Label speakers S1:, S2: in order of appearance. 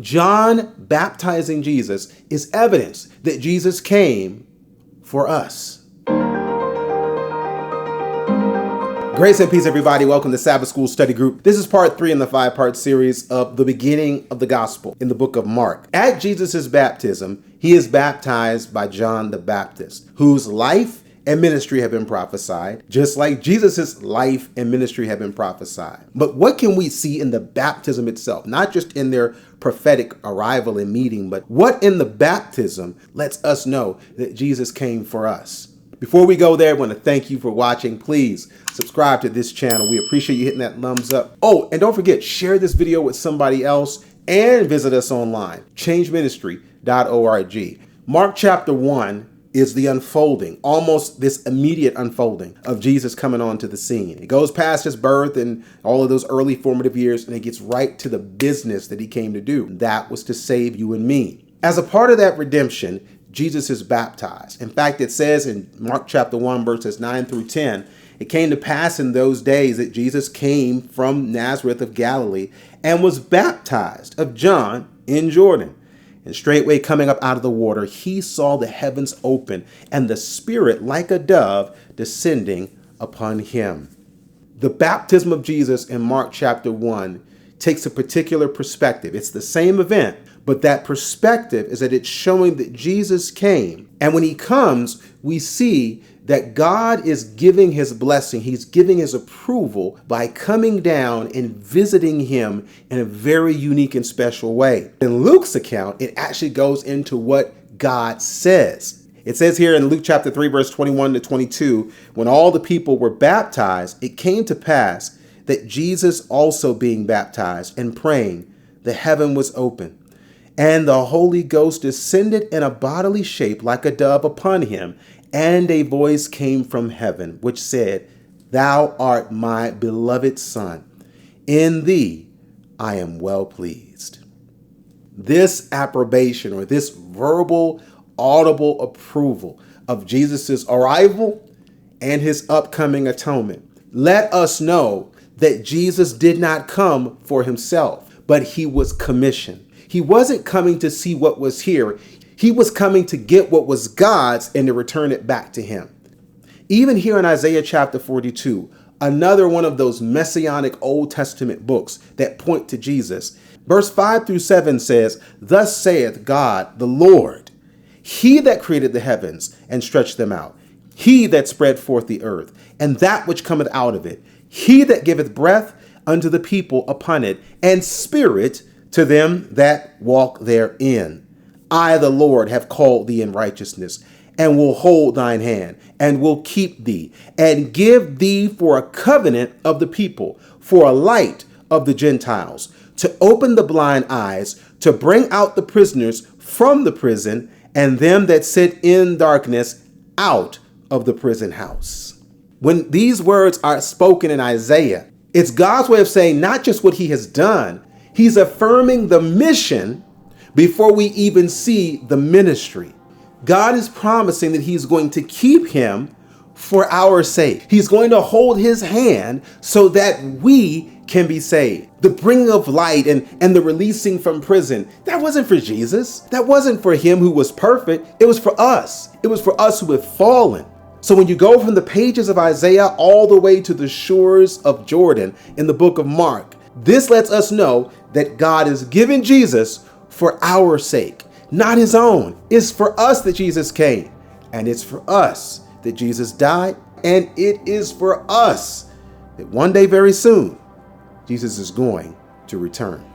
S1: John baptizing Jesus is evidence that Jesus came for us. Grace and peace, everybody. Welcome to Sabbath School Study Group. This is part 3 in the 5-part series of the beginning of the gospel in the book of Mark. At Jesus' baptism, he is baptized by John the Baptist, whose life and ministry have been prophesied, just like Jesus' life and ministry have been prophesied. But what can we see in the baptism itself? Not just in their prophetic arrival and meeting, but what in the baptism lets us know that Jesus came for us? Before we go there, I want to thank you for watching. Please subscribe to this channel. We appreciate you hitting that thumbs up. Oh, and don't forget, share this video with somebody else and visit us online, changeministry.org. Mark chapter 1 is the unfolding, almost this immediate unfolding of Jesus coming onto the scene. It goes past his birth and all of those early formative years, and it gets right to the business that he came to do. That was to save you and me. As a part of that redemption, Jesus is baptized. In fact, it says in Mark chapter 1, verses 9 through 10, it came to pass in those days that Jesus came from Nazareth of Galilee and was baptized of John in Jordan. And straightway coming up out of the water, he saw the heavens open and the Spirit like a dove descending upon him. The baptism of Jesus in Mark chapter 1 takes a particular perspective. It's the same event, but that perspective is that it's showing that Jesus came. And when he comes, we see that God is giving his blessing. He's giving his approval by coming down and visiting him in a very unique and special way. In Luke's account, it actually goes into what God says. It says here in Luke chapter 3, verse 21 to 22, when all the people were baptized, it came to pass that Jesus also being baptized and praying, the heaven was open, and the Holy Ghost descended in a bodily shape like a dove upon him, and a voice came from heaven, which said, Thou art my beloved Son, in thee I am well pleased. This approbation, or this verbal, audible approval of Jesus' arrival and his upcoming atonement, let us know that Jesus did not come for himself, but he was commissioned. He wasn't coming to see what was here. He was coming to get what was God's and to return it back to him. Even here in Isaiah chapter 42, another one of those messianic Old Testament books that point to Jesus, verse 5 through 7 says, Thus saith God, the Lord, he that created the heavens and stretched them out, he that spread forth the earth, and that which cometh out of it, he that giveth breath unto the people upon it, and spirit to them that walk therein. I, the Lord, have called thee in righteousness, and will hold thine hand, and will keep thee, and give thee for a covenant of the people, for a light of the Gentiles, to open the blind eyes, to bring out the prisoners from the prison, and them that sit in darkness out of the prison house. When these words are spoken in Isaiah, it's God's way of saying not just what he has done, he's affirming the mission before we even see the ministry. God is promising that he's going to keep him for our sake. He's going to hold his hand so that we can be saved. The bringing of light and the releasing from prison, that wasn't for Jesus. That wasn't for him who was perfect. It was for us. It was for us who have fallen. So when you go from the pages of Isaiah all the way to the shores of Jordan in the book of Mark, this lets us know that God is giving Jesus for our sake, not his own. It's for us that Jesus came, and it's for us that Jesus died, and it is for us that one day very soon, Jesus is going to return.